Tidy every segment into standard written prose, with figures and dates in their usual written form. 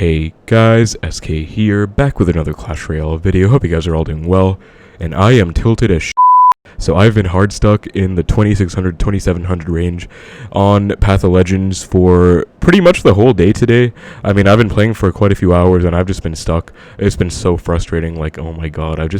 Hey guys, SK here, back with another Clash Royale video. Hope you guys are all doing well, and I am tilted as so I've been hard stuck in the 2600, 2700 range on Path of Legends for pretty much the whole day today. I mean, I've been playing for quite a few hours and I've just been stuck. It's been so frustrating, like, oh my god, I was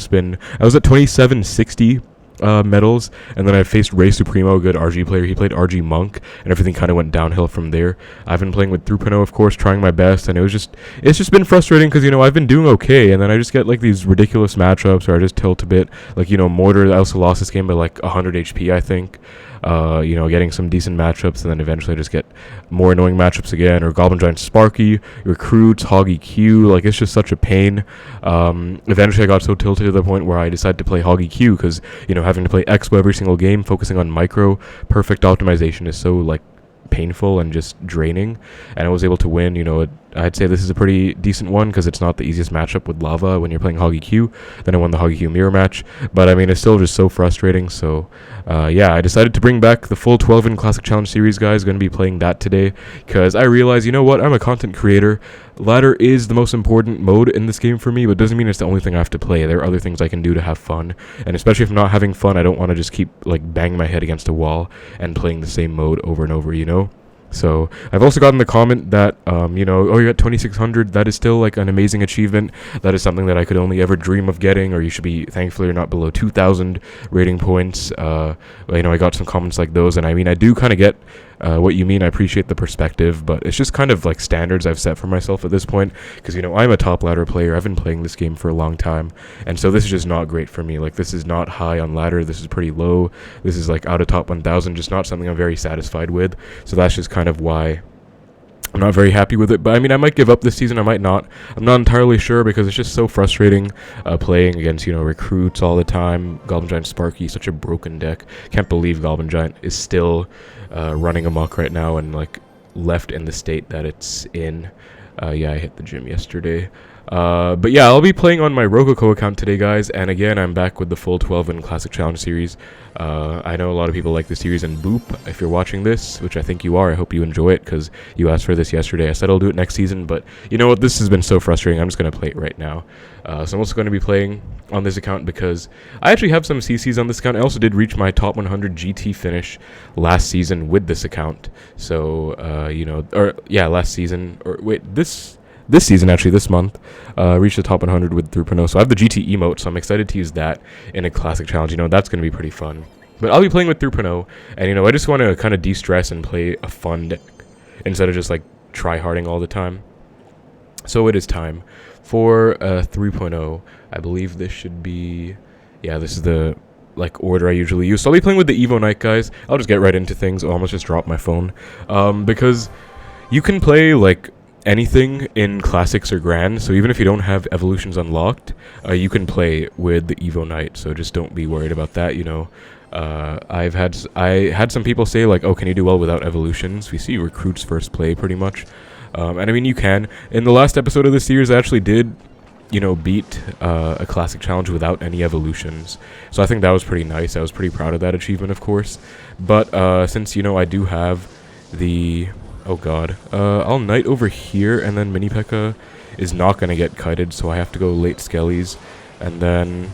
at 2760 medals, and then I faced Ray Supremo, a good RG player. He played RG Monk, and everything kind of went downhill from there. I've been playing with 3.0, of course, trying my best, and it's just been frustrating because, you know, I've been doing okay, and then I just get like these ridiculous matchups, or I just tilt a bit. Like, you know, Mortar, I also lost this game by like 100 HP, I think. You know, getting some decent matchups, and then eventually I just get more annoying matchups again, or Goblin Giant Sparky, Recruits, Hoggy Q, like, it's just such a pain. Eventually I got so tilted to the point where I decided to play Hoggy Q, because, you know, having to play Expo every single game, focusing on micro, perfect optimization is so, like, painful and just draining, and I was able to win. You know, I'd say this is a pretty decent one because it's not the easiest matchup with Lava when you're playing Hoggy Q. Then I won the Hoggy Q mirror match, but I mean, it's still just so frustrating. So yeah, I decided to bring back the full 12 in Classic Challenge series, guys. Going to be playing that today because I realize, you know what, I'm a content creator. Ladder is the most important mode in this game for me, but doesn't mean it's the only thing I have to play. There are other things I can do to have fun, and especially if I'm not having fun, I don't want to just keep like banging my head against a wall and playing the same mode over and over, you know. So I've also gotten the comment that, you know, oh, you're at 2600, that is still like an amazing achievement. That is something that I could only ever dream of getting, or you should be thankful you're not below 2000 rating points. You know, I got some comments like those, and I mean, I do kind of get what you mean. I appreciate the perspective, but it's just kind of like standards I've set for myself at this point, because, you know, I'm a top ladder player. I've been playing this game for a long time, and so this is just not great for me. Like, this is not high on ladder. This is pretty low. This is like out of top 1000, just not something I'm very satisfied with. So that's just kind of why I'm not very happy with it. But I mean, I might give up this season, I might not. I'm not entirely sure, because it's just so frustrating playing against, you know, Recruits all the time. Goblin Giant Sparky, such a broken deck. Can't believe Goblin Giant is still running amok right now and like left in the state that it's in. Yeah, I hit the gym yesterday. But yeah, I'll be playing on my Rococo account today, guys, and again, I'm back with the full 12 in Classic Challenge series. I know a lot of people like the series, and Boop, if you're watching this, which I think you are, I hope you enjoy it, because you asked for this yesterday. I said I'll do it next season, but you know what, this has been so frustrating, I'm just going to play it right now. So I'm also going to be playing on this account because I actually have some CCs on this account. I also did reach my top 100 GT finish last season with this account. So, you know, or yeah, last season, or wait, this season, actually, this month, reached the top 100 with 3.0. So I have the GT emote, so I'm excited to use that in a Classic Challenge. You know, that's going to be pretty fun. But I'll be playing with 3.0, and, you know, I just want to kind of de-stress and play a fun deck instead of just, like, try-harding all the time. So it is time for 3.0. I believe this should be, yeah, this is the, like, order I usually use. So I'll be playing with the Evo Knight, guys. I'll just get right into things. I almost just dropped my phone. Because you can play, like, anything in Classics or Grand, so even if you don't have evolutions unlocked, you can play with the Evo Knight, so just don't be worried about that, you know. I had some people say, like, oh, can you do well without evolutions? We see Recruits first play, pretty much. And I mean, you can. In the last episode of this series, I actually did, you know, beat a Classic Challenge without any evolutions, so I think that was pretty nice. I was pretty proud of that achievement, of course. But since, you know, I do have the... oh god, I'll Knight over here, and then Mini Pekka is not going to get kited, so I have to go late Skellies, and then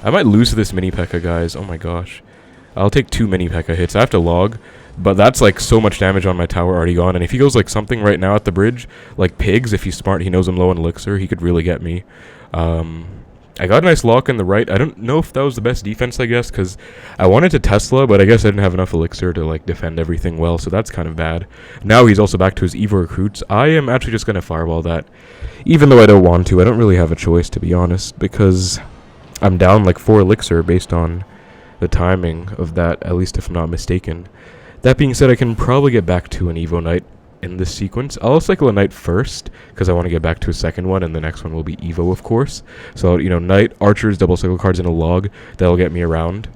I might lose this Mini Pekka, guys. Oh my gosh, I'll take 2 Mini Pekka hits. I have to log, but that's like so much damage on my tower already gone, and if he goes like something right now at the bridge, like Pigs, if he's smart, he knows I'm low on elixir, he could really get me. I got a nice lock in the right. I don't know if that was the best defense, I guess, because I wanted to Tesla, but I guess I didn't have enough elixir to, like, defend everything well, so that's kind of bad. Now he's also back to his Evo Recruits. I am actually just going to fireball that, even though I don't want to. I don't really have a choice, to be honest, because I'm down, like, 4 elixir based on the timing of that, at least if I'm not mistaken. That being said, I can probably get back to an Evo Knight in this sequence. I'll cycle a Knight first, because I want to get back to a second one, and the next one will be Evo, of course. So, you know, Knight, Archers, double cycle cards in a log, that'll get me around.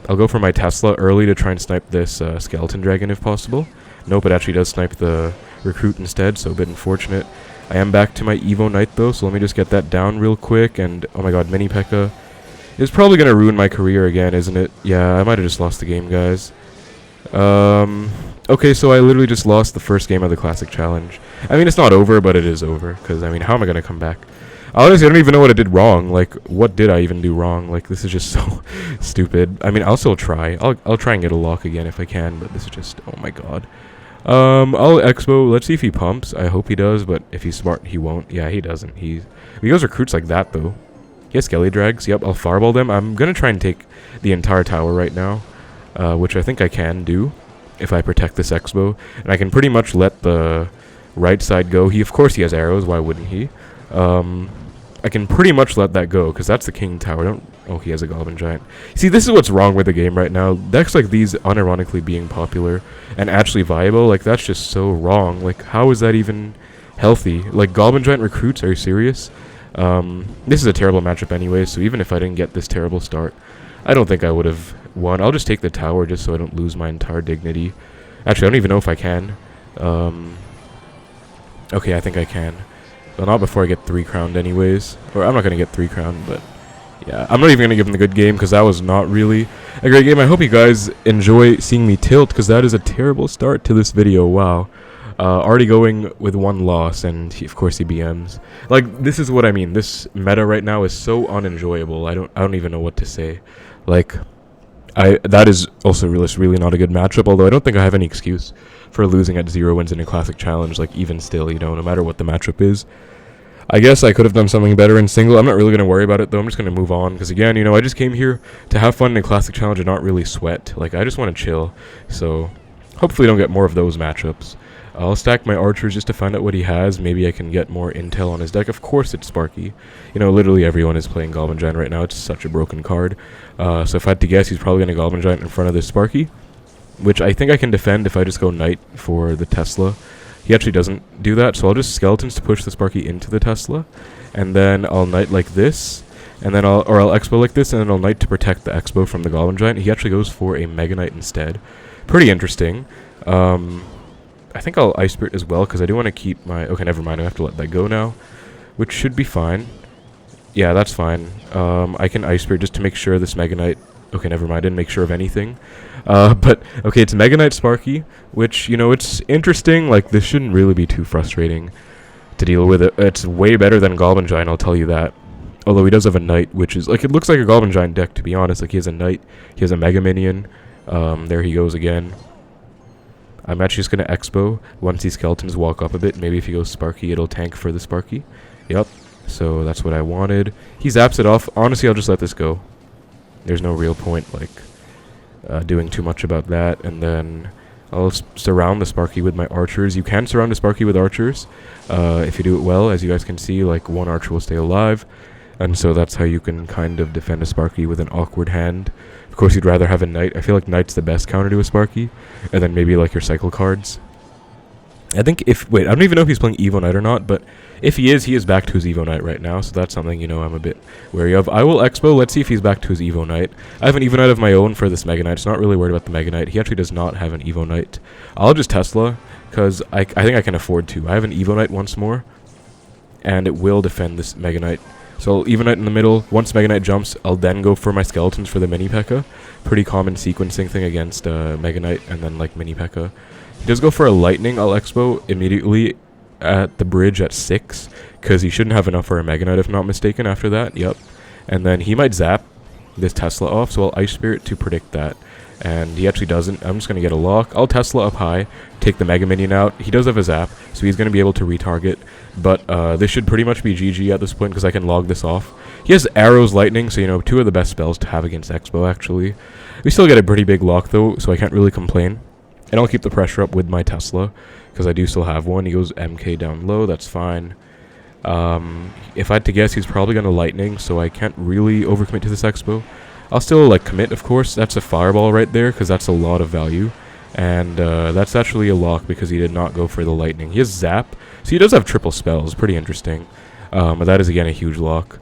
I'll go for my Tesla early to try and snipe this Skeleton Dragon if possible. Nope, it actually does snipe the Recruit instead, so a bit unfortunate. I am back to my Evo Knight, though, so let me just get that down real quick, and oh my god, Mini Pekka is probably going to ruin my career again, isn't it? Yeah, I might have just lost the game, guys. Okay, so I literally just lost the first game of the Classic Challenge. I mean, it's not over, but it is over. Because, I mean, how am I going to come back? Honestly, I don't even know what I did wrong. Like, what did I even do wrong? Like, this is just so stupid. I mean, I'll still try. I'll try and get a lock again if I can, but this is just, oh my god. I'll Expo. Let's see if he pumps. I hope he does, but if he's smart, he won't. Yeah, he doesn't. He goes recruits like that, though. He has Skelly Drags. Yep, I'll fireball them. I'm going to try and take the entire tower right now, which I think I can do if I protect this Expo. And I can pretty much let the right side go. Of course, he has arrows. Why wouldn't he? I can pretty much let that go, because that's the king tower. Oh, he has a Goblin Giant. See, this is what's wrong with the game right now. Decks like these unironically being popular and actually viable, like, that's just so wrong. Like, how is that even healthy? Like, Goblin Giant recruits, are you serious? This is a terrible matchup anyway, so even if I didn't get this terrible start, I don't think I would have won. I'll just take the tower just so I don't lose my entire dignity. Actually, I don't even know if I can. Okay, I think I can. Well, not before I get 3 crowned anyways. Or I'm not going to get 3 crowned, but yeah. I'm not even going to give him the good game because that was not really a great game. I hope you guys enjoy seeing me tilt because that is a terrible start to this video. Wow. Already going with 1 loss, and of course he BMs. Like, this is what I mean. This meta right now is so unenjoyable. I don't even know what to say. Like, that is also really not a good matchup, although I don't think I have any excuse for losing at 0 wins in a classic challenge, like, even still, you know, no matter what the matchup is. I guess I could have done something better in single. I'm not really going to worry about it, though. I'm just going to move on, because, again, you know, I just came here to have fun in a classic challenge and not really sweat. Like, I just want to chill, so hopefully don't get more of those matchups. I'll stack my archers just to find out what he has. Maybe I can get more intel on his deck. Of course it's Sparky. You know, literally everyone is playing Goblin Giant right now. It's such a broken card. So if I had to guess, he's probably going to Goblin Giant in front of this Sparky, which I think I can defend if I just go Knight for the Tesla. He actually doesn't do that, so I'll just Skeletons to push the Sparky into the Tesla, and then I'll Knight like this, and then I'll Expo like this, and then I'll Knight to protect the Expo from the Goblin Giant. He actually goes for a Mega Knight instead. Pretty interesting. I think I'll Ice Spirit as well, because I do want to keep my... Okay, never mind, I have to let that go now, which should be fine. Yeah, that's fine. I can Ice Spirit just to make sure this Mega Knight... Okay, never mind, I didn't make sure of anything. But, okay, it's Mega Knight Sparky, which, you know, it's interesting. Like, this shouldn't really be too frustrating to deal with. It's way better than Goblin Giant, I'll tell you that. Although he does have a Knight, which is, like, it looks like a Goblin Giant deck, to be honest. Like, he has a Knight, he has a Mega Minion. There he goes again. I'm actually just going to Expo once these Skeletons walk up a bit. Maybe if he goes Sparky, it'll tank for the Sparky. Yep, so that's what I wanted. He zaps it off. Honestly, I'll just let this go. There's no real point, like, doing too much about that. And then I'll surround the Sparky with my archers. You can surround the Sparky with archers if you do it well. As you guys can see, like, 1 archer will stay alive. And so that's how you can kind of defend a Sparky with an awkward hand. Of course, you'd rather have a Knight. I feel like Knight's the best counter to a Sparky. And then maybe, like, your cycle cards. I think if... Wait, I don't even know if he's playing Evo Knight or not, but if he is back to his Evo Knight right now, so that's something, you know, I'm a bit wary of. I will Expo. Let's see if he's back to his Evo Knight. I have an Evo Knight of my own for this Mega Knight. So not really worried about the Mega Knight. He actually does not have an Evo Knight. I'll just Tesla, because I think I can afford to. I have an Evo Knight once more, and it will defend this Mega Knight. So I'll Evo Knight in the middle. Once Mega Knight jumps, I'll then go for my Skeletons for the Mini Pekka. Pretty common sequencing thing against Mega Knight and then, like, Mini Pekka. He does go for a Lightning. I'll Expo immediately at the bridge at 6, because he shouldn't have enough for a Mega Knight, if not mistaken, after that. Yep. And then he might zap this Tesla off, so I'll Ice Spirit to predict that. And he actually doesn't. I'm just going to get a lock. I'll Tesla up high, take the Mega Minion out. He does have a zap, so he's going to be able to retarget. But this should pretty much be GG at this point, because I can log this off. He has Arrows, Lightning, so, you know, 2 of the best spells to have against Expo, actually. We still get a pretty big lock, though, so I can't really complain. And I'll keep the pressure up with my Tesla, because I do still have one. He goes MK down low, that's fine. If I had to guess, he's probably going to Lightning, so I can't really overcommit to this Expo. I'll still, like, commit, of course. That's a Fireball right there, because that's a lot of value. And that's actually a lock, because he did not go for the Lightning. He has Zap, so he does have triple spells. Pretty interesting. But that is, again, a huge lock.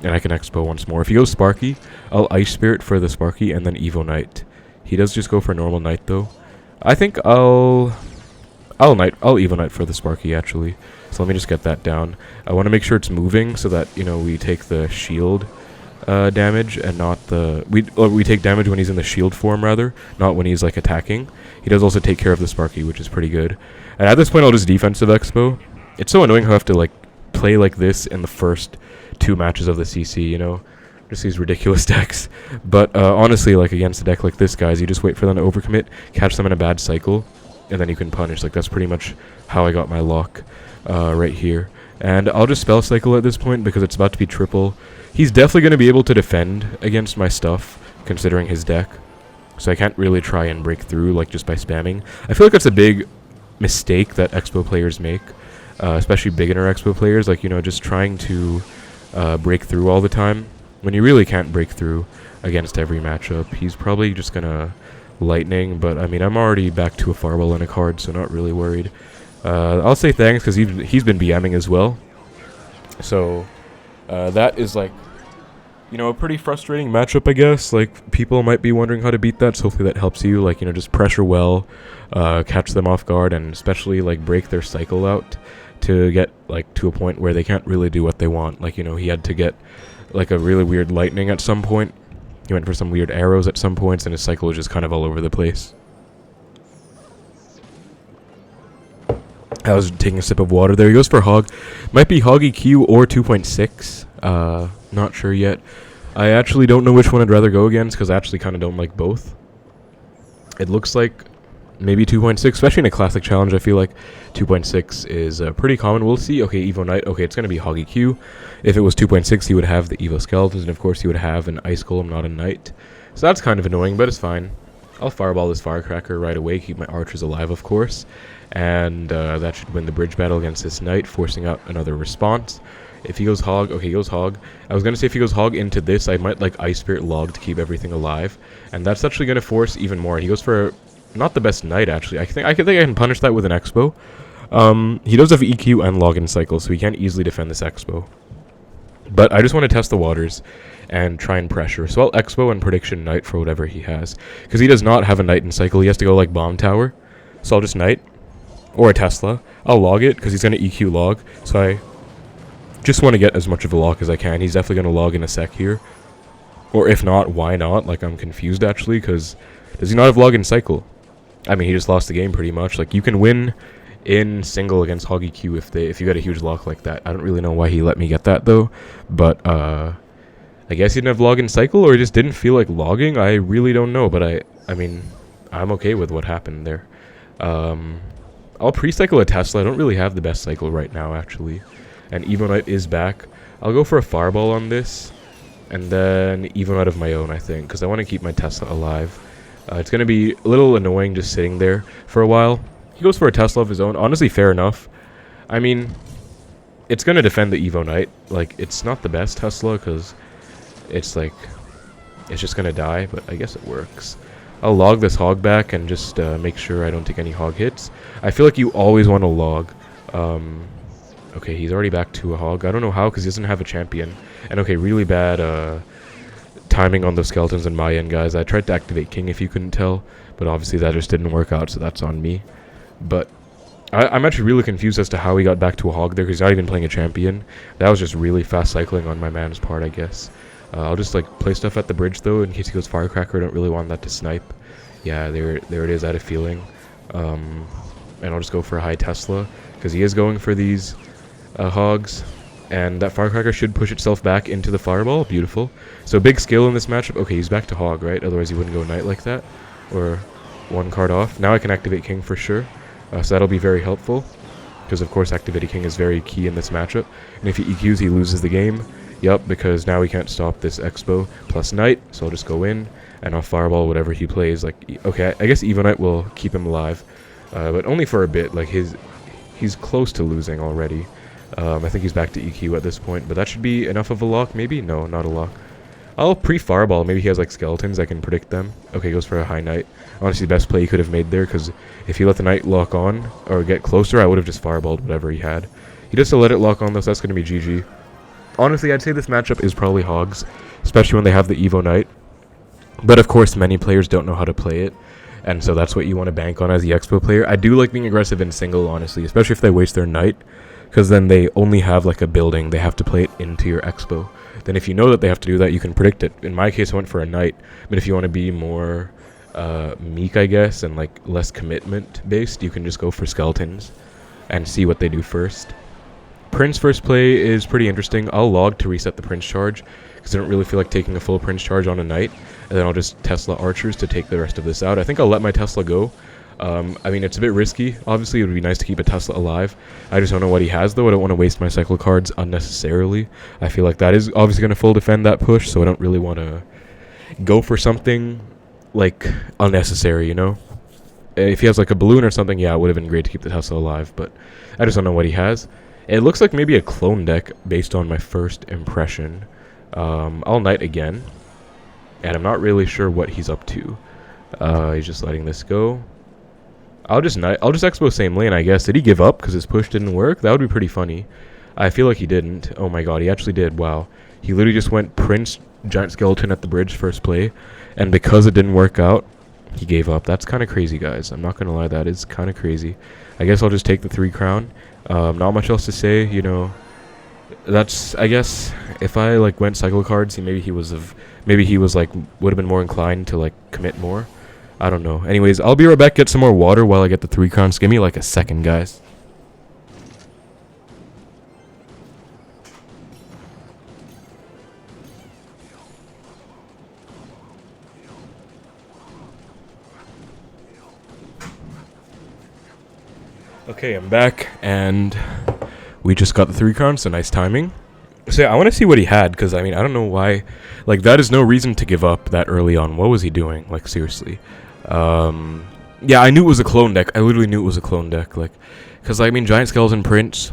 And I can Expo once more. If he goes Sparky, I'll Ice Spirit for the Sparky, and then Evo Knight. He does just go for normal Knight, though. I think I'll Evo Knight for the Sparky, actually. So let me just get that down. I want to make sure it's moving so that, you know, we take the shield. damage, and not the... we take damage when he's in the shield form, rather, not when he's, like, attacking. He does also take care of the Sparky, which is pretty good. And at this point, I'll just defensive Expo. It's so annoying how I have to, like, play like this in the first 2 matches of the CC, you know? Just these ridiculous decks. But honestly, like, against a deck like this, guys, you just wait for them to overcommit, catch them in a bad cycle, and then you can punish. Like, that's pretty much how I got my lock right here. And I'll just spell cycle at this point because it's about to be triple. He's definitely going to be able to defend against my stuff, considering his deck. So I can't really try and break through, like, just by spamming. I feel like that's a big mistake that Expo players make, especially beginner Expo players, like, you know, just trying to break through all the time, when you really can't break through against every matchup. He's probably just going to lightning, but, I mean, I'm already back to a Fireball and a card, so not really worried. I'll say thanks, because he's been BMing as well. So, that is, like, you know, a pretty frustrating matchup, I guess. Like, people might be wondering how to beat that, so hopefully that helps you. Like, you know, just pressure well, catch them off guard, and especially, like, break their cycle out to get, like, to a point where they can't really do what they want. Like, you know, he had to get, like, a really weird lightning at some point. He went for some weird arrows at some points, and his cycle was just kind of all over the place. I was taking a sip of water there. He goes for Hog. Might be Hog EQ or 2.6. Not sure yet. I actually don't know which one I'd rather go against, because I actually kind of don't like both. It looks like maybe 2.6, especially in a classic challenge. I feel like 2.6 is pretty common. We'll see. Okay, Evo Knight. Okay, it's going to be Hog EQ. If it was 2.6, he would have the Evo Skeletons, and of course he would have an Ice Golem, not a Knight. So that's kind of annoying, but it's fine. I'll Fireball this Firecracker right away, keep my archers alive, of course. And that should win the bridge battle against this Knight, forcing out another response. If he goes Hog, okay, he goes Hog. I was going to say if he goes Hog into this, I might, like, Ice Spirit Log to keep everything alive. And that's actually going to force even more. He goes for not the best Knight, actually. I think I can punish that with an Expo. He does have EQ and Login Cycle, so he can't easily defend this Expo. But I just want to test the waters and try and pressure. So I'll Expo and Prediction Knight for whatever he has. Because he does not have a Knight in Cycle. He has to go, like, Bomb Tower. So I'll just Knight. Or a Tesla. I'll log it, because he's going to EQ log. So I just want to get as much of a lock as I can. He's definitely going to log in a sec here. Or if not, why not? Like, I'm confused, actually, because does he not have log in Cycle? I mean, he just lost the game, pretty much. Like, you can win in single against Hog EQ if you get a huge lock like that. I don't really know why he let me get that, though. But, I guess he didn't have log in Cycle, or he just didn't feel like logging. I really don't know, but I mean, I'm okay with what happened there. I'll pre-cycle a Tesla. I don't really have the best cycle right now, actually. And Evo Knight is back. I'll go for a Fireball on this. And then Evo Knight of my own, I think. Because I want to keep my Tesla alive. It's going to be a little annoying just sitting there for a while. He goes for a Tesla of his own. Honestly, fair enough. I mean, it's going to defend the Evo Knight. Like, it's not the best Tesla, because it's like, it's just going to die. But I guess it works. I'll log this Hog back and just make sure I don't take any Hog hits. I feel like you always want to log. Okay, he's already back to a Hog. I don't know how, because he doesn't have a champion. And okay, really bad timing on those skeletons in my end, guys. I tried to activate King, if you couldn't tell, but obviously that just didn't work out, so that's on me. But I'm actually really confused as to how he got back to a Hog there, because he's not even playing a champion. That was just really fast cycling on my man's part, I guess. I'll just, like, play stuff at the bridge, though, in case he goes Firecracker. I don't really want that to snipe. Yeah, there it is. I had a feeling. And I'll just go for a high Tesla, because he is going for these Hogs. And that Firecracker should push itself back into the Fireball. Beautiful. So big skill in this matchup. Okay, he's back to Hog, right? Otherwise he wouldn't go Knight like that. Or one card off. Now I can activate King for sure. So that'll be very helpful. Because, of course, activating King is very key in this matchup. And if he EQs, he loses the game. Yup, because now we can't stop this Expo plus Knight, so I'll just go in, and I'll Fireball whatever he plays. Like, okay, I guess Evo Knight will keep him alive, but only for a bit. Like, he's close to losing already. I think he's back to EQ at this point, but that should be enough of a lock, maybe? No, not a lock. I'll pre-Fireball. Maybe he has, like, skeletons. I can predict them. Okay, he goes for a high Knight. Honestly, the best play he could have made there, because if he let the Knight lock on, or get closer, I would have just Fireballed whatever he had. He does still let it lock on, though, so that's going to be GG. Honestly, I'd say this matchup is probably Hogs, especially when they have the Evo Knight. But of course, many players don't know how to play it, and so that's what you want to bank on as the Expo player. I do like being aggressive in single, honestly, especially if they waste their Knight, because then they only have, like, a building. They have to play it into your Expo. then if you know that they have to do that, you can predict it. In my case, I went for a knight, but if you want to be more meek, I guess, and like less commitment based, you can just go for skeletons and see what they do first. Prince first play is pretty interesting. I'll log to reset the Prince charge because I don't really feel like taking a full Prince charge on a knight, and then I'll just Tesla archers to take the rest of this out. I think I'll let my Tesla go. I mean, it's a bit risky. Obviously, it would be nice to keep a Tesla alive. I just don't know what he has, though. I don't want to waste my cycle cards unnecessarily. I feel like that is obviously going to full defend that push, so I don't really want to go for something, like, unnecessary, you know? If he has, like, a balloon or something, yeah, it would have been great to keep the Tesla alive, but I just don't know what he has. It looks like maybe a clone deck based on my first impression. I'll knight again, and I'm not really sure what he's up to. He's just letting this go. I'll just Expo same lane, I guess. Did he give up because his push didn't work? That would be pretty funny. I feel like he didn't. Oh my god, he actually did. Wow. He literally just went Prince, Giant Skeleton at the bridge first play, and because it didn't work out, he gave up. That's kind of crazy, guys. I'm not going to lie, that is kind of crazy. I guess I'll just take the 3 crown. Not much else to say, you know. That's, I guess, if I, like, went cycle cards, maybe he was, like, would have been more inclined to, like, commit more. I don't know. Anyways, I'll be right back, get some more water while I get the 3 crowns. Give me like a second, guys. Okay, I'm back, and we just got the 3 crowns, so nice timing. So yeah, I want to see what he had, because, I mean, I don't know why. Like, that is no reason to give up that early on. What was he doing? Like, seriously. Yeah, I knew it was a clone deck. I literally knew it was a clone deck. Like, because, I mean, Giant Skeleton Prince,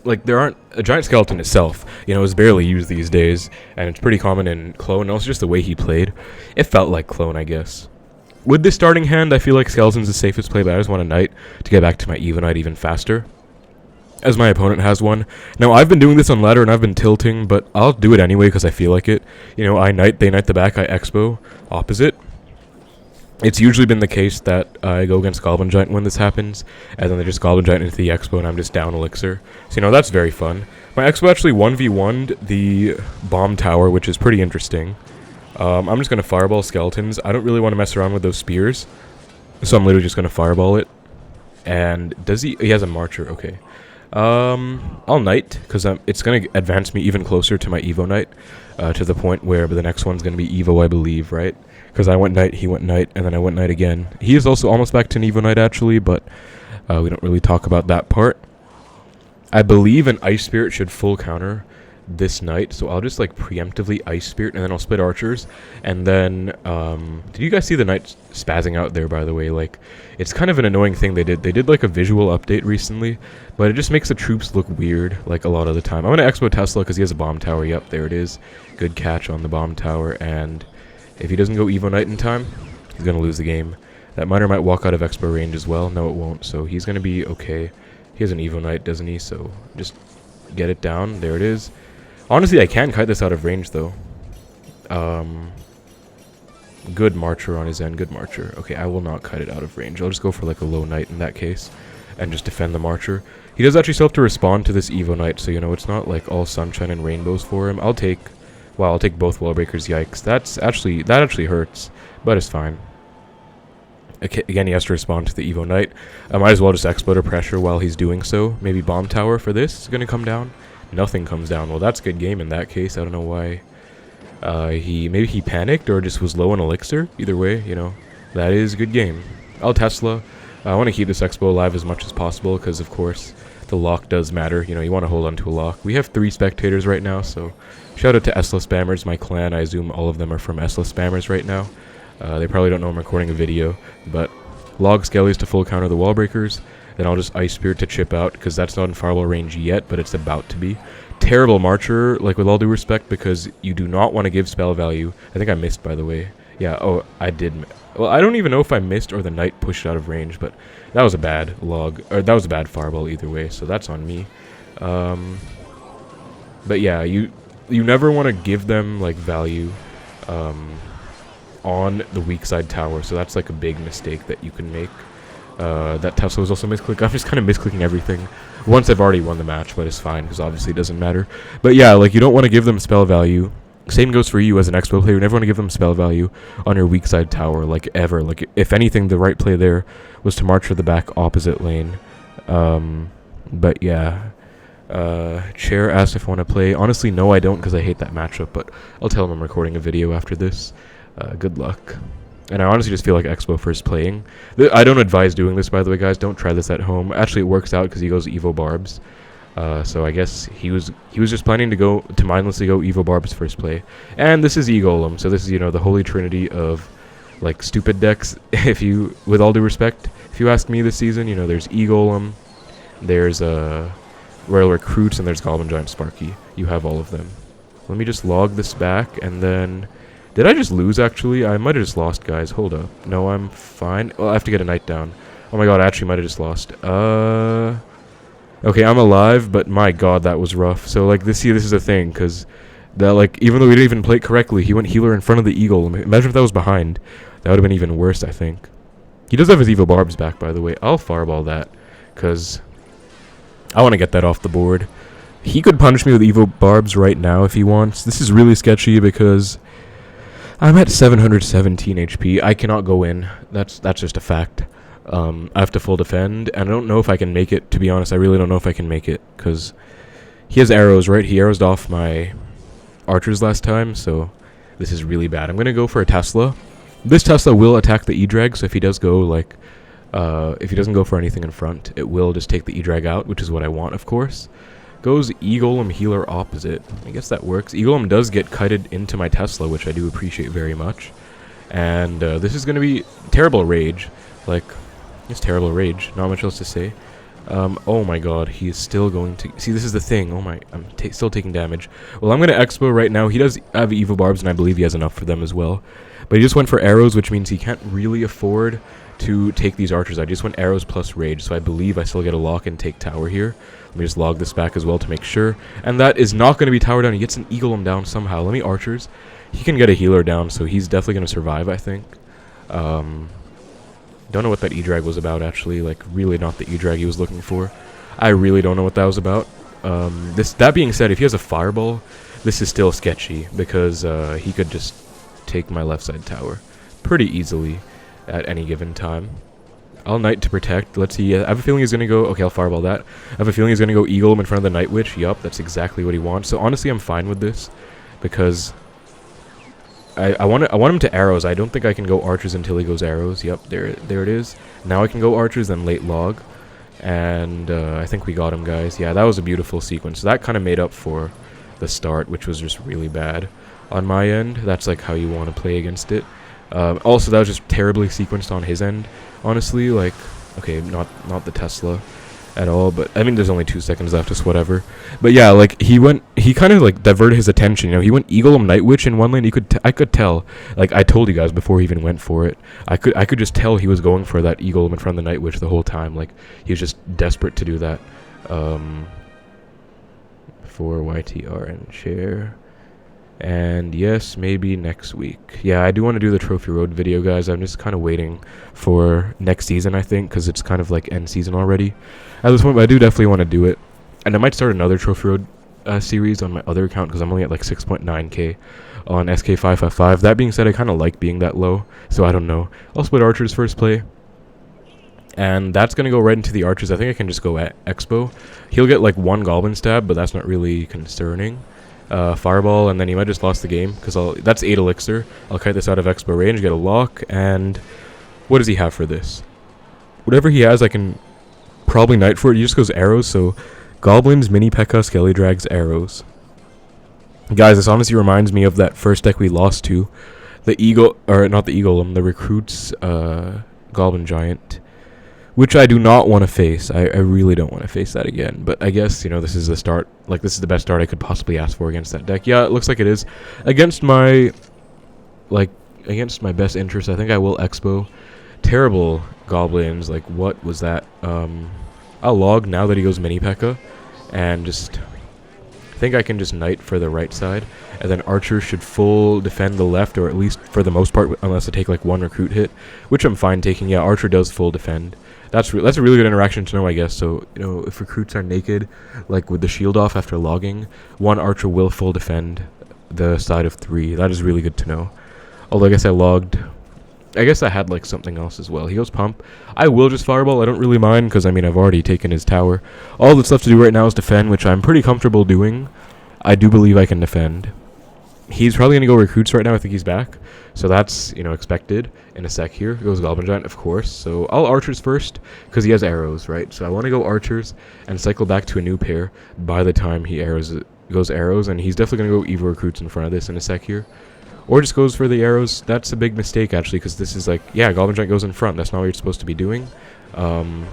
like, there aren't... A Giant Skeleton itself, you know, is barely used these days, and it's pretty common in clone, and also just the way he played. It felt like clone, I guess. With this starting hand, I feel like Skeleton's the safest play, but I just want a knight to get back to my Evo Knight even faster, as my opponent has one. Now, I've been doing this on ladder, and I've been tilting, but I'll do it anyway because I feel like it. You know, I knight, they knight the back, I Expo, opposite. It's usually been the case that I go against Goblin Giant when this happens, and then they just Goblin Giant into the Expo, and I'm just down Elixir. So, you know, that's very fun. My Expo actually 1v1'd the Bomb Tower, which is pretty interesting. I'm just going to Fireball Skeletons. I don't really want to mess around with those spears, so I'm literally just going to Fireball it. And does he... He has a Marcher, okay. I'll Knight, because it's going to advance me even closer to my Evo Knight, to the point where the next one's going to be Evo, I believe, right? Because I went Knight, he went Knight, and then I went Knight again. He is also almost back to an Evo Knight, actually, but we don't really talk about that part. I believe an Ice Spirit should full counter this Knight, so I'll just, like, preemptively Ice Spirit, and then I'll split Archers, and then, did you guys see the Knight spazzing out there, by the way? Like, it's kind of an annoying thing they did. They did, like, a visual update recently, but it just makes the troops look weird, like, a lot of the time. I'm going to Expo Tesla because he has a Bomb Tower. Yep, there it is. Good catch on the Bomb Tower, and if he doesn't go Evo Knight in time, he's going to lose the game. That Miner might walk out of Expo range as well. No, it won't, so he's going to be okay. He has an Evo Knight, doesn't he? So just get it down. There it is. Honestly, I can kite this out of range, though. Good Marcher on his end. Good Marcher. Okay, I will not kite it out of range. I'll just go for, like, a low Knight in that case and just defend the Marcher. He does actually still have to respond to this Evo Knight, so, you know, it's not, like, all sunshine and rainbows for him. I'll take both Wall Breakers. Yikes. That actually hurts, but it's fine. Okay, again, he has to respond to the Evo Knight. I might as well just Expo to pressure while he's doing so. Maybe Bomb Tower for this is going to come down. Nothing comes down. Well, that's good game in that case. I don't know why. Maybe he panicked or just was low on Elixir. Either way, you know, that is good game. I'll Tesla. I want to keep this Expo alive as much as possible because, of course, the lock does matter. You know, you want to hold on to a lock. We have 3 spectators right now, so shout out to Esla Spammers, my clan. I assume all of them are from Esla Spammers right now. They probably don't know I'm recording a video, but log Skellies to full counter the Wall Breakers. Then I'll just Ice Spirit to chip out, because that's not in Fireball range yet, but it's about to be. Terrible Marcher, like, with all due respect, because you do not want to give spell value. I think I missed, by the way. Yeah, oh, I did. Well, I don't even know if I missed or the Knight pushed out of range, but that was a bad log, or that was a bad Fireball either way, so that's on me. But yeah, you never want to give them, like, value on the weak side tower, so that's, like, a big mistake that you can make. That Tesla was also misclick. I'm just kind of misclicking everything. Once I've already won the match, but it's fine, because obviously it doesn't matter. But yeah, like, you don't want to give them spell value. Same goes for you as an Expo player. You never want to give them spell value on your weak side tower, like, ever. Like, if anything, the right play there was to march to the back opposite lane. But yeah. Chair asked if I want to play. Honestly, no, I don't, because I hate that matchup, but I'll tell him I'm recording a video after this. Good luck. And I honestly just feel like Expo first playing. I don't advise doing this, by the way, guys. Don't try this at home. Actually, it works out because he goes Evo Barbs. So I guess he was just planning to mindlessly go Evo Barbs first play. And this is Golem, so this is, you know, the Holy Trinity of, like, stupid decks, with all due respect. If you ask me this season, you know, there's Golem, there's, Royale Recruits, and there's Goblin Giant Sparky. You have all of them. Let me just log this back, and then... Did I just lose, actually? I might have just lost, guys. Hold up. No, I'm fine. Well, I have to get a night down. Oh my god, I actually might have just lost. Okay, I'm alive, but my god, that was rough. So, like, this is a thing, because... like, even though we didn't even play it correctly, he went healer in front of the Eagle. Imagine if that was behind. That would have been even worse, I think. He does have his Evo Barbs back, by the way. I'll fireball that, because... I want to get that off the board. He could punish me with Evo Barbs right now if he wants. This is really sketchy because I'm at 717 HP. I cannot go in. That's just a fact. I have to full defend, and I don't know if I can make it. To be honest, I really don't know if I can make it because he has arrows, right? He arrowed off my archers last time, so this is really bad. I'm going to go for a Tesla. This Tesla will attack the E-Drag, so if he does go, like... if he doesn't go for anything in front, it will just take the E-Drag out, which is what I want, of course. Goes E-Golem healer opposite. I guess that works. E-Golem does get kited into my Tesla, which I do appreciate very much. And this is going to be terrible rage. Like, it's terrible rage. Not much else to say. Oh my god, he is still going to... See, this is the thing. Oh my... I'm still taking damage. Well, I'm going to Expo right now. He does have Evo Barbs, and I believe he has enough for them as well. But he just went for arrows, which means he can't really afford to take these archers. I just went arrows plus rage, so I believe I still get a lock and take tower here. Let me just log this back as well to make sure. And that is not going to be tower down. He gets an Golem down somehow. Let me archers. He can get a healer down, so he's definitely going to survive, I think. Don't know what that E-Drag was about, actually. Like, really not the E-Drag he was looking for. I really don't know what that was about. That being said, if he has a fireball, this is still sketchy, because he could just take my left side tower pretty easily at any given time. I'll Knight to protect. Let's see. I have a feeling he's going to go... Okay, I'll fireball that. I have a feeling he's going to go Eagle in front of the Night Witch. Yup, that's exactly what he wants. So honestly, I'm fine with this because I want him to arrows. I don't think I can go archers until he goes arrows. Yup, there it is. Now I can go archers, then late log. And I think we got him, guys. Yeah, that was a beautiful sequence. So that kind of made up for the start, which was just really bad on my end. That's like how you want to play against it. Also, that was just terribly sequenced on his end, honestly. Like, okay, not the Tesla at all, but I mean, there's only 2 seconds left, just whatever. But yeah, like, he kind of like diverted his attention, you know. He went Eagle Night Witch in one lane. I could tell, like, I told you guys before he even went for it. I could just tell he was going for that Eagle in front of the Night Witch the whole time. Like, he was just desperate to do that. For YTR and share. And yes, maybe next week. Yeah, I do want to do the Trophy Road video, guys. I'm just kind of waiting for next season, I think, because it's kind of like end season already at this point, but I do definitely want to do it. And I might start another Trophy Road series on my other account, because I'm only at like 6.9k on SK555. That being said, I kind of like being that low, so I don't know. I'll split archers first play. And that's going to go right into the archers. I think I can just go at Expo. He'll get like 1 Goblin stab, but that's not really concerning. Fireball, and then he might just lost the game, because that's 8 elixir. I'll kite this out of Expo range, get a lock, and what does he have for this? Whatever he has, I can probably knight for it. He just goes arrows, so Goblins, Mini Pekka, Skelly Drags, arrows. Guys, this honestly reminds me of that first deck we lost to. The Eagle, or not the Eagle, the Recruits, Goblin Giant. Which I do not want to face. I really don't want to face that again. But I guess, you know, this is the start. Like, this is the best start I could possibly ask for against that deck. Yeah, it looks like it is. Against my best interest, I think I will Expo. Terrible Goblins. Like, what was that? I'll log now that he goes Mini Pekka. And just think I can just knight for the right side, and then archers should full defend the left, or at least for the most part, unless I take like one recruit hit, which I'm fine taking. Yeah, archer does full defend. That's a really good interaction to know, I guess. So, you know, if recruits are naked, like with the shield off after logging, one archer will full defend the side of 3. That is really good to know. Although I guess I logged, I guess I had like something else as well. He goes pump. I will just fireball. I don't really mind because I mean I've already taken his tower. All that's left to do right now is defend, which I'm pretty comfortable doing. I do believe I can defend. He's probably gonna go recruits right now. I think he's back, so that's, you know, expected. In a sec here goes Goblin Giant, of course. So I'll archers first because he has arrows, right? So I want to go archers and cycle back to a new pair by the time he goes arrows, and he's definitely gonna go Evo Recruits in front of this in a sec here. Or just goes for the arrows. That's a big mistake, actually, because this is like, yeah, Goblin Giant goes in front. That's not what you're supposed to be doing. I'm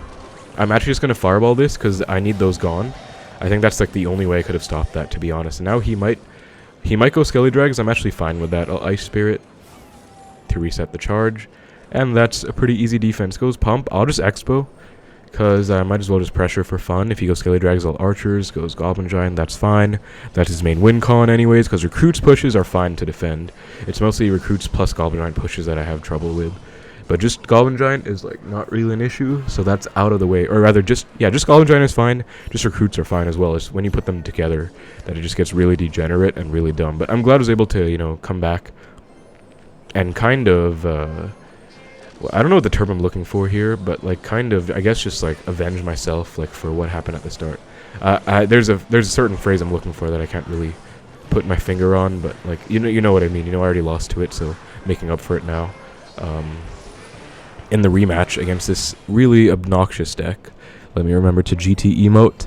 actually just going to fireball this because I need those gone. I think that's like the only way I could have stopped that, to be honest. And now he might go Skelly Drags. I'm actually fine with that. I'll Ice Spirit to reset the charge. And that's a pretty easy defense. Goes Pump. I'll just Expo, because I might as well just pressure for fun. If he goes Skelly Drags, all archers. Goes Goblin Giant, that's fine. That's his main win con anyways, because recruits pushes are fine to defend. It's mostly recruits plus Goblin Giant pushes that I have trouble with. But just Goblin Giant is like not really an issue, so that's out of the way. Or rather, just Goblin Giant is fine. Just recruits are fine as well. It's when you put them together that it just gets really degenerate and really dumb. But I'm glad I was able to, you know, come back and kind of... well, I don't know what the term I'm looking for here, but like kind of, I guess, just like avenge myself like for what happened at the start. There's a certain phrase I'm looking for that I can't really put my finger on, but like you know what I mean. You know, I already lost to it, so making up for it now. In the rematch against this really obnoxious deck. Let me remember to GT emote.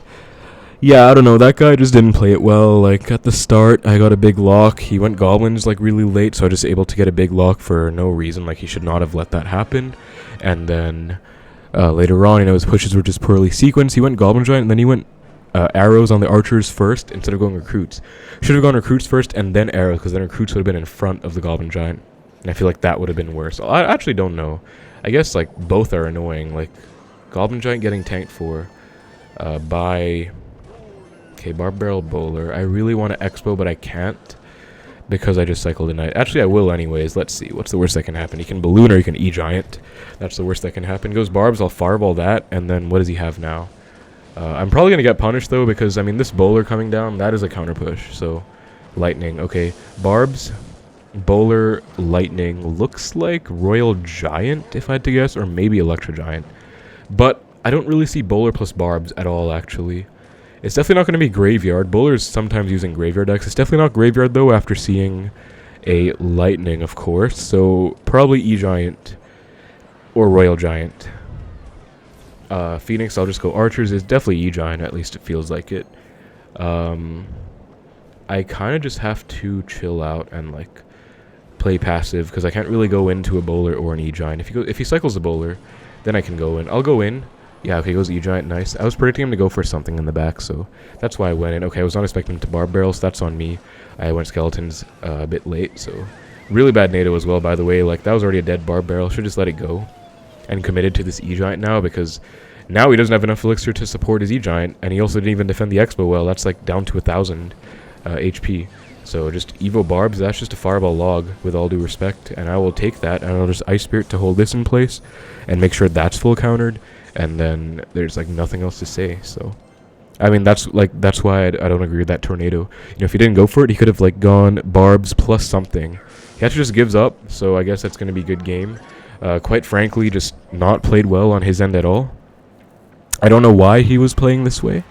Yeah, I don't know, that guy just didn't play it well. Like, at the start, I got a big lock. He went Goblins, like, really late, so I was just able to get a big lock for no reason. Like, he should not have let that happen. And then, later on, you know, his pushes were just poorly sequenced. He went Goblin Giant, and then he went arrows on the archers first instead of going recruits. Should have gone recruits first and then arrows, because then recruits would have been in front of the Goblin Giant. And I feel like that would have been worse. I actually don't know. I guess, like, both are annoying. Like, Goblin Giant getting tanked for by... Okay, Barb Barrel Bowler. I really want to Expo, but I can't because I just cycled a knight. Actually, I will anyways. Let's see. What's the worst that can happen? He can Balloon or he can E-Giant. That's the worst that can happen. Goes Barbs. I'll Fireball that. And then what does he have now? I'm probably going to get punished, though, because, I mean, this Bowler coming down, that is a counter push. So, Lightning. Okay, Barbs, Bowler, Lightning. Looks like Royal Giant, if I had to guess, or maybe Electro Giant. But I don't really see Bowler plus Barbs at all, actually. It's definitely not going to be Graveyard. Bowler is sometimes using Graveyard decks. It's definitely not Graveyard, though, after seeing a Lightning, of course. So, probably E-Giant or Royal Giant. Phoenix, I'll just go Archers. It's definitely E-Giant, at least it feels like it. I kind of just have to chill out and, like, play passive, because I can't really go into a Bowler or an E-Giant. If he cycles a Bowler, then I can go in. I'll go in. Yeah, okay, goes E-Giant, nice. I was predicting him to go for something in the back, so that's why I went in. Okay, I was not expecting him to Barb Barrel, so that's on me. I went Skeletons a bit late, so... Really bad NATO as well, by the way. Like, that was already a dead Barb Barrel. Should just let it go. And committed to this E-Giant now, because now he doesn't have enough Elixir to support his E-Giant, and he also didn't even defend the Expo well. That's, like, down to 1,000 HP. So just Evo Barbs, that's just a Fireball log, with all due respect, and I will take that, and I'll just Ice Spirit to hold this in place, and make sure that's full countered. And then there's like nothing else to say. So I mean, that's why I don't agree with that Tornado. You know, if he didn't go for it, he could have like gone Barbs plus something. He actually just gives up, so I guess that's going to be a good game. Quite frankly, just not played well on his end at all. I don't know why he was playing this way.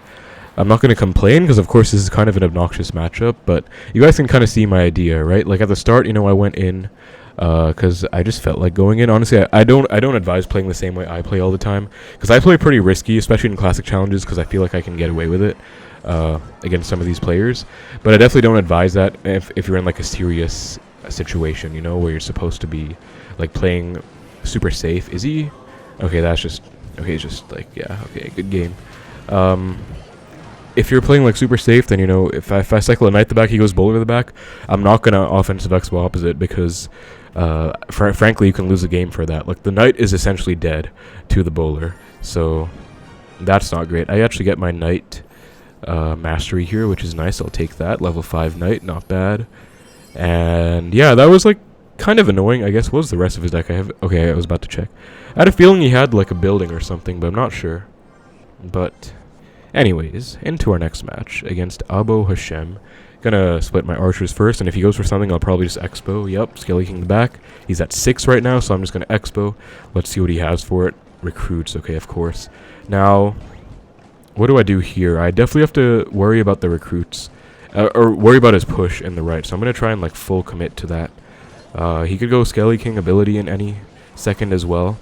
I'm not going to complain, because of course this is kind of an obnoxious matchup, but you guys can kind of see my idea, right? Like at the start, you know, I went in because I just felt like going in. Honestly, I don't advise playing the same way I play all the time, because I play pretty risky, especially in classic challenges, because I feel like I can get away with it against some of these players. But I definitely don't advise that if you're in like a serious situation, you know, where you're supposed to be like playing super safe. Is he? Okay, that's just okay. It's just like, yeah, okay, good game. If you're playing like super safe, then, you know, if I cycle a knight the back, he goes Bowler to the back, I'm not gonna offensive Expo opposite, because frankly you can lose the game for that. Like, the knight is essentially dead to the Bowler, so that's not great. I actually get my knight mastery here, which is nice. I'll take that. Level 5 knight, not bad. And yeah, that was like kind of annoying, I guess. What was the rest of his deck? Okay, I was about to check. I had a feeling he had like a building or something, but I'm not sure. But anyways, into our next match against Abo Hashem. Gonna split my archers first, and if he goes for something, I'll probably just Expo. Yep, Skelly King the back. He's at 6 right now, so I'm just gonna Expo. Let's see what he has for it. Recruits, okay, of course. Now, what do I do here? I definitely have to worry about the recruits. Or worry about his push in the right, so I'm gonna try and like full commit to that. He could go Skelly King ability in any second as well.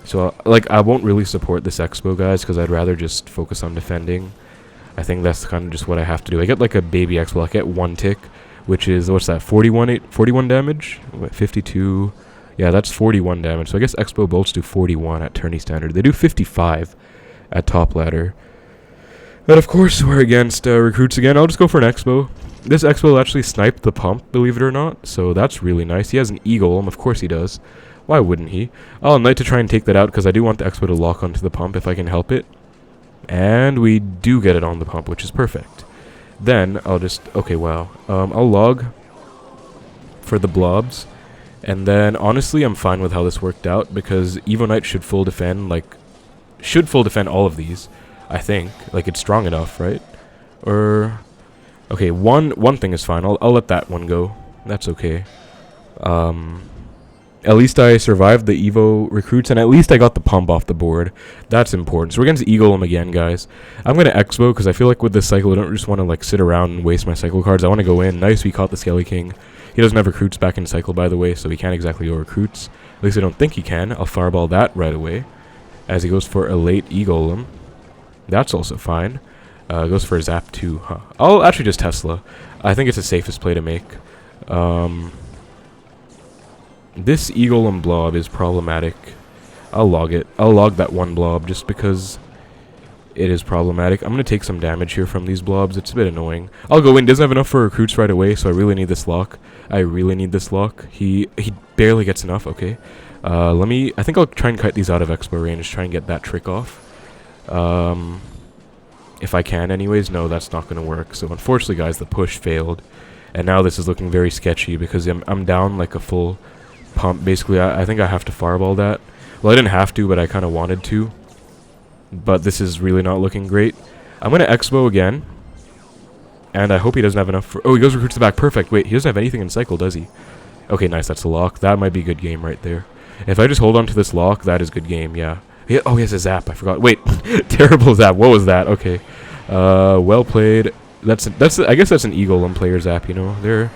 So, like, I won't really support this Expo, guys, because I'd rather just focus on defending. I think that's kind of just what I have to do. I get like a baby Expo. I get 1 tick, which is, what's that, 41 damage? What, 52? Yeah, that's 41 damage. So I guess Expo bolts do 41 at tourney standard. They do 55 at top ladder. But of course, we're against recruits again. I'll just go for an Expo. This Expo will actually snipe the pump, believe it or not. So that's really nice. He has an E-Golem. Of course he does. Why wouldn't he? I'll Knight to try and take that out because I do want the Expo to lock onto the pump if I can help it. And we do get it on the pump, which is perfect. Then I'll just... Okay, wow. I'll log for the blobs. And then, honestly, I'm fine with how this worked out because Evo Knight should full defend, like... Should full defend all of these, I think. Like, it's strong enough, right? Or... Okay, one thing is fine. I'll let that one go. That's okay. At least I survived the Evo Recruits, and at least I got the pump off the board. That's important. So we're against E-Golem again, guys. I'm going to Expo, because I feel like with this cycle, I don't just want to like sit around and waste my cycle cards. I want to go in. Nice, we caught the Skelly King. He doesn't have Recruits back in cycle, by the way, so he can't exactly go Recruits. At least I don't think he can. I'll fireball that right away, as he goes for a late E-Golem. That's also fine. Goes for a Zap 2, huh? I'll actually just Tesla. I think it's the safest play to make. This E-Golem blob is problematic. I'll log it. I'll log that 1 blob just because it is problematic. I'm going to take some damage here from these blobs. It's a bit annoying. I'll go in. Doesn't have enough for recruits right away, so I really need this lock. I really need this lock. He barely gets enough. Okay. I think I'll try and cut these out of Expo range. Try and get that trick off. If I can anyways. No, that's not going to work. So unfortunately, guys, the push failed. And now this is looking very sketchy because I'm down like a full... pump. Basically, I think I have to fireball that. Well, I didn't have to, but I kind of wanted to. But this is really not looking great. I'm going to Expo again. And I hope he doesn't have enough for... Oh, he goes recruits the back. Perfect. Wait, he doesn't have anything in cycle, does he? Okay, nice. That's a lock. That might be a good game right there. If I just hold on to this lock, that is good game, yeah. Oh, he has a Zap. I forgot. Wait. Terrible Zap. What was that? Okay. Well played. I guess that's an E-Golem player Zap, you know.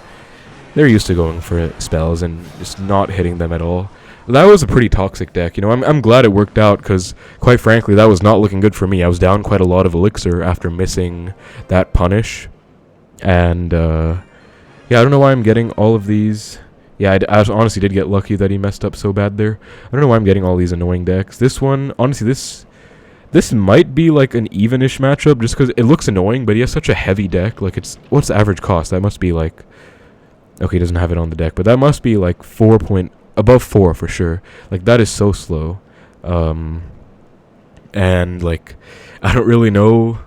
They're used to going for spells and just not hitting them at all. That was a pretty toxic deck, you know. I'm glad it worked out because, quite frankly, that was not looking good for me. I was down quite a lot of elixir after missing that punish. And, yeah, I don't know why I'm getting all of these. Yeah, I honestly did get lucky that he messed up so bad there. I don't know why I'm getting all these annoying decks. This one, honestly, this might be like an even-ish matchup just because it looks annoying, but he has such a heavy deck. Like, what's the average cost? That must be like... Okay, he doesn't have it on the deck, but that must be like above 4 for sure. Like, that is so slow. And like, I don't really know.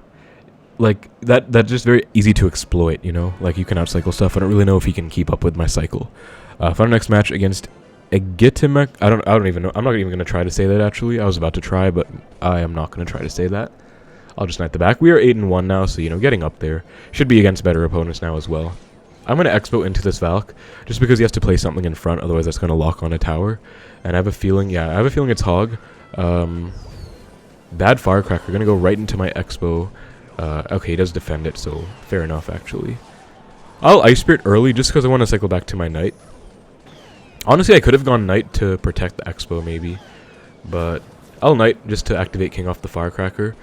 Like, that's just very easy to exploit, you know? Like, you can outcycle stuff. I don't really know if he can keep up with my cycle. For our next match against Egitimek, I don't even know. I'm not even going to try to say that, actually. I was about to try, but I am not going to try to say that. I'll just knight the back. We are 8-1 now, so, you know, getting up there. Should be against better opponents now as well. I'm going to Expo into this Valk, just because he has to play something in front, otherwise that's going to lock on a tower. And I have a feeling, it's Hog. Bad Firecracker, going to go right into my Expo. Okay, he does defend it, so fair enough, actually. I'll Ice Spirit early, just because I want to cycle back to my Knight. Honestly, I could have gone Knight to protect the Expo, maybe. But I'll Knight just to activate King off the Firecracker.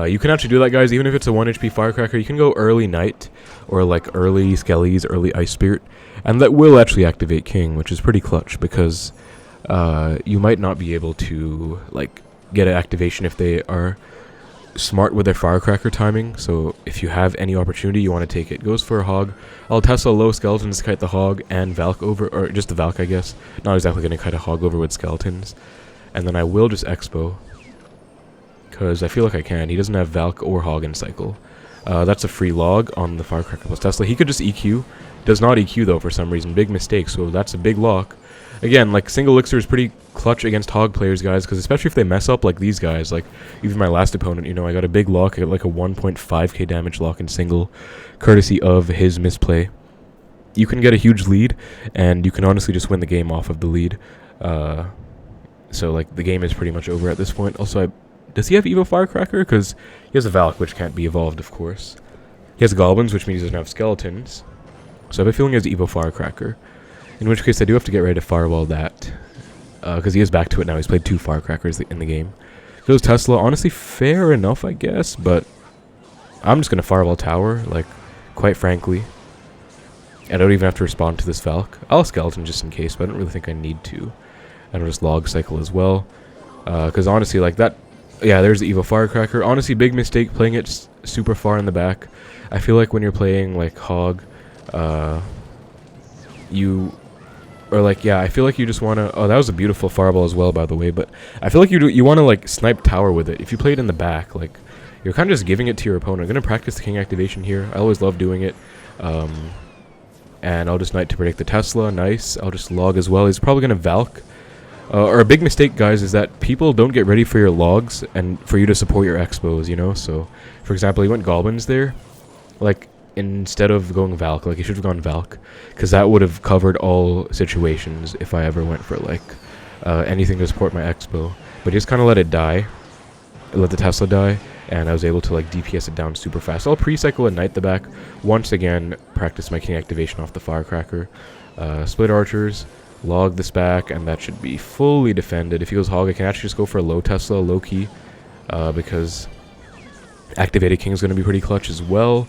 You can actually do that, guys, even if it's a 1 HP Firecracker. You can go early Knight, or like early Skellies, early Ice Spirit. And that will actually activate King, which is pretty clutch, because you might not be able to like get an activation if they are smart with their Firecracker timing. So if you have any opportunity, you want to take it. Goes for a Hog. I'll Tesla low Skeletons to kite the Hog and Valk over, or just the Valk, I guess. Not exactly going to kite a Hog over with Skeletons. And then I will just Expo, because I feel like I can. He doesn't have Valk or Hog in cycle. That's a free log on the Firecracker plus Tesla. He could just EQ. Does not EQ though for some reason. Big mistake. So that's a big lock. Again, like single elixir is pretty clutch against hog players, guys, because especially if they mess up like these guys, like even my last opponent, you know, I got a big lock, I got like a 1.5k damage lock in single, courtesy of his misplay. You can get a huge lead, and you can honestly just win the game off of the lead. So like the game is pretty much over at this point. Also, does he have Evo Firecracker? Because he has a Valk, which can't be evolved, of course. He has Goblins, which means he doesn't have Skeletons. So I have a feeling he has Evo Firecracker. In which case, I do have to get ready to firewall that. Because he is back to it now. He's played 2 Firecrackers in the game. Goes Tesla. Honestly, fair enough, I guess. But I'm just going to firewall tower, like, quite frankly. I don't even have to respond to this Valk. I'll Skeleton just in case, but I don't really think I need to. And I'll just log Cycle as well. Because honestly, like that... Yeah, there's the Evo Firecracker. Honestly, big mistake playing it super far in the back. I feel like when you're playing, like, Hog, Or like, yeah, I feel like you just want to... Oh, that was a beautiful fireball as well, by the way. But I feel like you want to, like, snipe tower with it. If you play it in the back, like, you're kind of just giving it to your opponent. I'm going to practice the king activation here. I always love doing it. And I'll just knight to predict the Tesla. Nice. I'll just log as well. He's probably going to Valk. Or a big mistake, guys, is that people don't get ready for your logs and for you to support your Expos, you know? So, for example, he went Goblins there. Like... Instead of going Valk, like he should have gone Valk, because that would have covered all situations if I ever went for like anything to support my Expo. But just kind of let it die, let the Tesla die, and I was able to like DPS it down super fast. I'll pre-cycle and knight the back. Once again, practice my king activation off the Firecracker. Split archers, log this back, and that should be fully defended. If he goes Hog, I can actually just go for a low Tesla, low key, because activated king is going to be pretty clutch as well.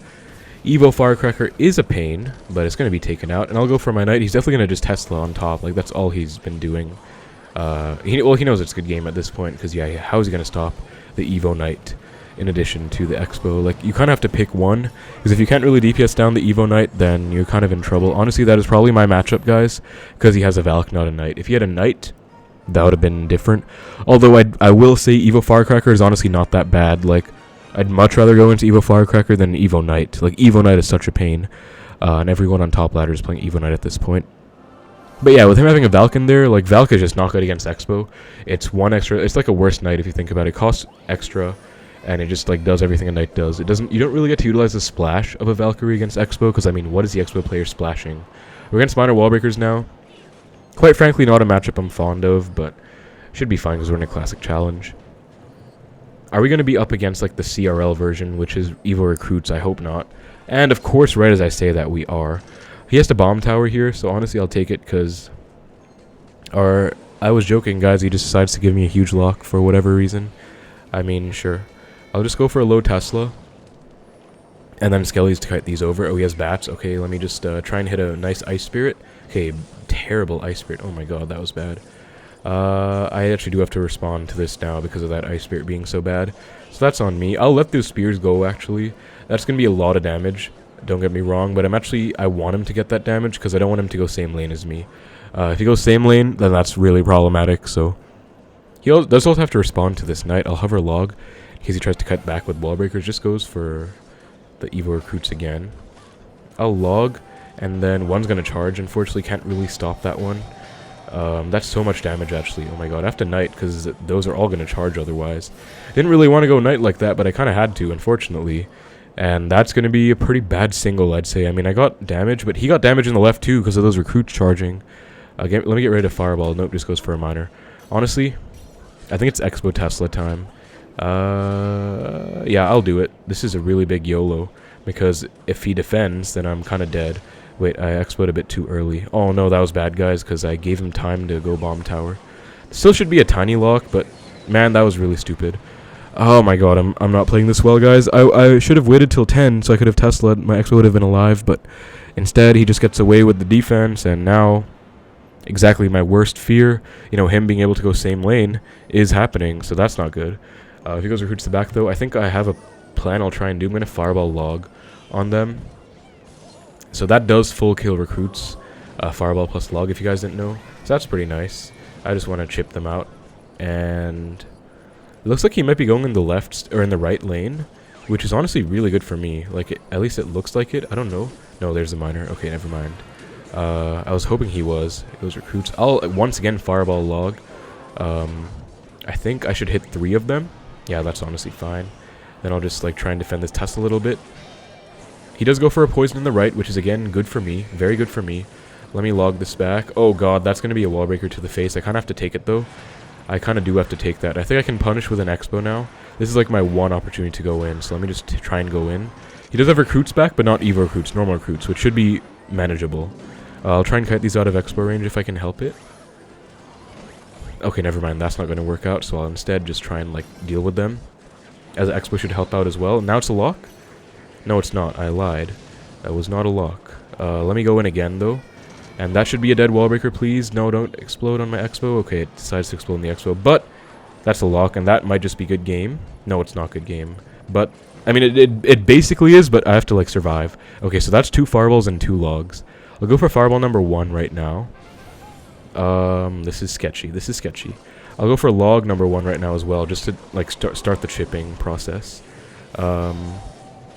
Evo Firecracker is a pain, but it's going to be taken out. And I'll go for my knight. He's definitely going to just Tesla on top. Like, that's all he's been doing. He knows it's a good game at this point, because, yeah, how is he going to stop the Evo Knight in addition to the Expo? Like, you kind of have to pick one, because if you can't really DPS down the Evo Knight, then you're kind of in trouble. Honestly, that is probably my matchup, guys, because he has a Valk, not a Knight. If he had a Knight, that would have been different. Although, I will say Evo Firecracker is honestly not that bad. Like, I'd much rather go into Evo Firecracker than Evo Knight. Like, Evo Knight is such a pain. And everyone on top ladder is playing Evo Knight at this point. But yeah, with him having a Valk in there, like, Valk is just not good against Expo. It's one extra... It's like a worse Knight if you think about it. It costs extra, and it just, like, does everything a Knight does. It doesn't... You don't really get to utilize the splash of a Valkyrie against Expo, because, I mean, what is the Expo player splashing? We're against minor wall breakers now. Quite frankly, not a matchup I'm fond of, but should be fine because we're in a classic challenge. Are we going to be up against, like, the CRL version, which is Evo Recruits? I hope not. And, of course, right as I say that, we are. He has to bomb tower here, so honestly, I'll take it, because... I was joking, guys. He just decides to give me a huge lock for whatever reason. I mean, sure. I'll just go for a low Tesla. And then Skelly's to kite these over. Oh, he has bats. Okay, let me just try and hit a nice Ice Spirit. Okay, terrible Ice Spirit. Oh my god, that was bad. I actually do have to respond to this now because of that Ice Spirit being so bad. So that's on me. I'll let those spears go, actually. That's going to be a lot of damage. Don't get me wrong, but I want him to get that damage because I don't want him to go same lane as me. If he goes same lane, then that's really problematic, so... He does also have to respond to this knight. I'll hover log in case he tries to cut back with wall breakers. Just goes for the Evo Recruits again. I'll log, and then one's going to charge. Unfortunately, can't really stop that one. That's so much damage, actually. Oh my god, I have to knight, because those are all going to charge otherwise. Didn't really want to go knight like that, but I kind of had to, unfortunately. And that's going to be a pretty bad single, I'd say. I mean, I got damage, but he got damage in the left, too, because of those recruits charging. Let me get rid of Fireball. Nope, just goes for a minor. Honestly, I think it's Expo Tesla time. Yeah, I'll do it. This is a really big YOLO, because if he defends, then I'm kind of dead. Wait, I exploded a bit too early. Oh no, that was bad, guys, because I gave him time to go bomb tower. Still should be a tiny lock, but man, that was really stupid. Oh my god, I'm not playing this well, guys. I should have waited till 10 so I could have Tesla'd. My Expo would have been alive, but instead he just gets away with the defense, and now exactly my worst fear, you know, him being able to go same lane, is happening, so that's not good. If he goes recruits the back, though, I think I have a plan I'll try and do. I'm going to Fireball log on them. So that does full kill recruits, Fireball plus log, if you guys didn't know. So that's pretty nice. I just want to chip them out. And it looks like he might be going in the left, or in the right lane. which is honestly really good for me. Like, at least it looks like it. I don't know. No, there's the miner. Okay, never mind. I was hoping he was. It was recruits. I'll once again fireball log. I think I should hit 3 of them. Yeah, that's honestly fine. Then I'll just like try and defend this test a little bit. He does go for a poison in the right, which is again good for me. Very good for me. Let me log this back. Oh god, that's going to be a wall breaker to the face. I kind of have to take it though. I kind of do have to take that. I think I can punish with an Expo now. This is like my one opportunity to go in, so let me just try and go in. He does have recruits back, but not Evo Recruits, normal recruits, which should be manageable. I'll try and kite these out of Expo range if I can help it. Okay, never mind, that's not going to work out, so I'll instead just try and like deal with them. As Expo should help out as well. Now it's a lock? No, it's not. I lied. That was not a lock. Let me go in again, though. And that should be a dead wall breaker, please. No, don't explode on my Expo. Okay, it decides to explode in the Expo. But that's a lock, and that might just be good game. No, it's not good game. But, I mean, it basically is, but I have to, like, survive. Okay, so that's 2 fireballs and 2 logs. I'll go for fireball number 1 right now. This is sketchy. This is sketchy. I'll go for log number 1 right now as well, just to, like, start the chipping process.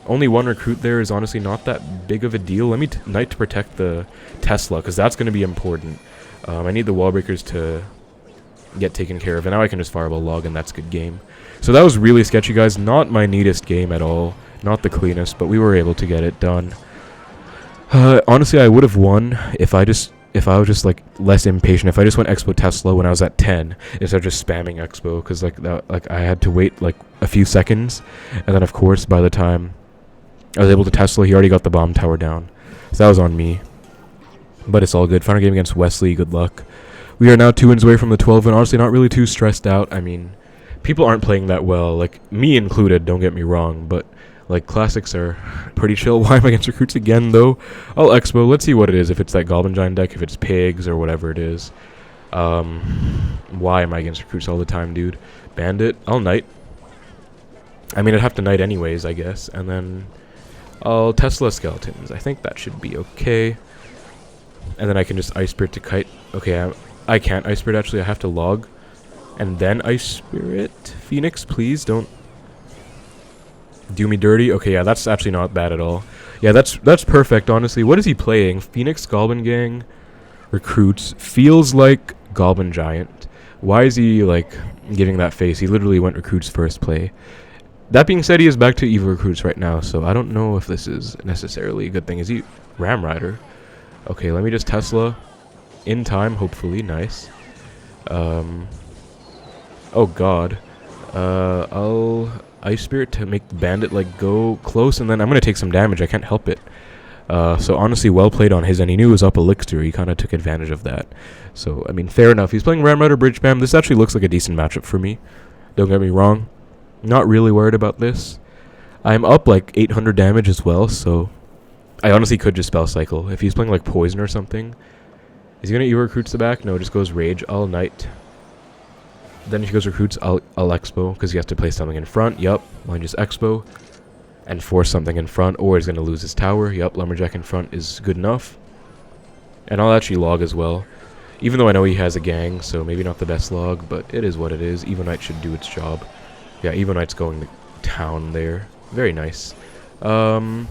Only 1 recruit there is honestly not that big of a deal. Let me knight to protect the Tesla, because that's going to be important. I need the wall breakers to get taken care of, and now I can just fireball log, and that's good game. So that was really sketchy, guys. Not my neatest game at all. Not the cleanest, but we were able to get it done. Honestly, I would have won if I was just like less impatient. If I just went Expo Tesla when I was at 10 instead of just spamming Expo, because like I had to wait like a few seconds, and then of course by the time I was able to Tesla, he already got the bomb tower down. So that was on me. But it's all good. Final game against Wesley. Good luck. We are now 2 wins away from the 12, and honestly not really too stressed out. I mean, people aren't playing that well, like me included, don't get me wrong, but like classics are pretty chill. Why am I against recruits again though? I'll Expo. Let's see what it is. If it's that Goblin Giant deck, if it's pigs or whatever it is. Why am I against recruits all the time, dude? Bandit. I'll knight. I mean, I'd have to knight anyways, I guess. And then I'll Tesla skeletons. I think that should be okay. And then I can just Ice Spirit to kite. Okay, I can't Ice Spirit actually. I have to log. And then Ice Spirit. Phoenix, please don't do me dirty. Okay, yeah, that's actually not bad at all. Yeah, that's perfect, honestly. What is he playing? Phoenix, Goblin Gang, Recruits. Feels like Goblin Giant. Why is he, like, giving that face? He literally went Recruits first play. That being said, he is back to Evo Recruits right now, so I don't know if this is necessarily a good thing. Is he Ram Rider? Okay, let me just Tesla. In time, hopefully. Nice. Oh, God. I'll Ice Spirit to make the Bandit, like, go close, and then I'm going to take some damage. I can't help it. So, honestly, well played on his end. He knew it was up Elixir. He kind of took advantage of that. So, I mean, fair enough. He's playing Ram Rider Bridge Spam. This actually looks like a decent matchup for me. Don't get me wrong. Not really worried about this. I'm up, like, 800 damage as well, so I honestly could just Spell Cycle. If he's playing, like, Poison or something. Is he going to Evo Recruits the back? No, just goes Rage. I'll Knight. Then if he goes Recruits, I'll Expo, because he has to play something in front. Yup, mine just Expo. And force something in front, or he's going to lose his tower. Yup, Lumberjack in front is good enough. And I'll actually log as well. Even though I know he has a gang, so maybe not the best log, but it is what it is. Evo Knight should do its job. Yeah, Evo Knight's going to town there. Very nice. I'm